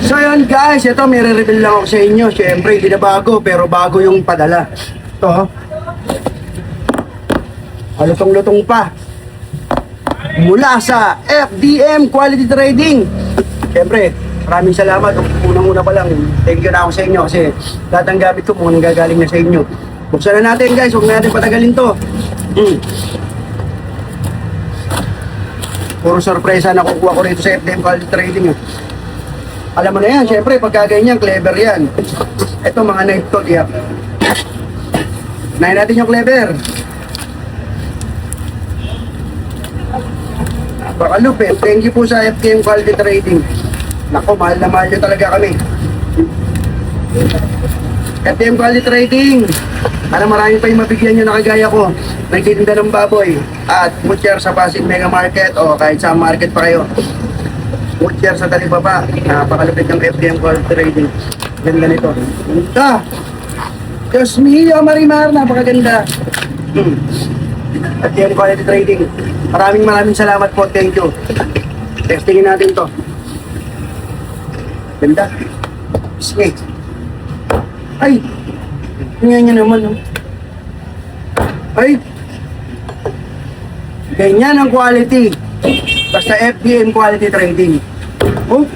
So yun guys, ito may re-reveal lang ako sa inyo. Siyempre, hindi na bago, pero bago yung padala. Ito, lutong-lutong pa. Mula sa FDM Quality Trading. Siyempre, maraming salamat. Unang-una pa lang, thank you na ako sa inyo kasi lahat ng gamit ko muna gagaling na sa inyo. Buksan na natin guys, huwag natin patagalin to. Puro sorpresa na kukuha ko rito sa FDM Quality Trading. Alam mo na yan, syempre pagka ganyan, clever yan. Ito mga knife to, tiyak. Unahin natin yung clever. Napakalupit. Thank you po sa FDM Quality Trading. Nako, mahal na mahal nyo talaga kami. FDM Quality Trading. Para marami pa yung mabigyan nyo na kagaya ko. Nagtitinda ng baboy at butcher sa Pasig Mega Market o kahit sa market pa kayo. Butcher sa Talibaba. Napakalupit ng FDM Quality Trading. Ganda nito. Ganda! Diyos mio, Marimar. Napakaganda. FDM Quality Trading. Maraming salamat po. Thank you. Testingin natin to. Ganda. Snake. Ay! Tingnan nyo naman. Oh. Ay! Ganyan ang quality. Basta FDM Quality Trading. Oh!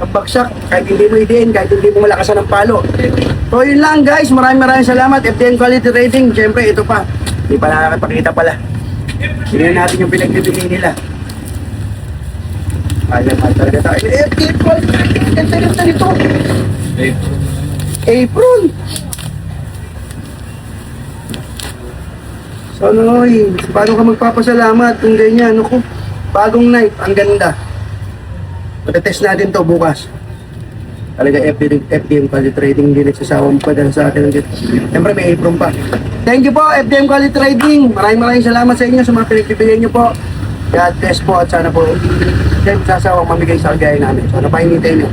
Pagpagsak, kahit hindi mo idiin, kahit hindi mo malakasan ng palo. So yun lang guys, maraming salamat FDM Quality Trading. Siyempre ito pa, hindi pa nakakapakita pala. Tingnan natin yung pinagpipili nila. Alam talaga tayo. FDM Quality Trading, ganda nito. Apron. So Noy, paano ka magpapasalamat kung ganyan? Naku, bagong knife, ang ganda. Matetest natin to bukas. Talaga FDM Quality Trading, hindi nagsasawang padala sa atin. Siyempre may apron pa. Thank you po FDM Quality Trading. Maraming salamat sa inyo sa mga pinagpipilian nyo po. God bless po at sana po hindi sasawang mamigay sa kagaya namin. So napahingitin nyo.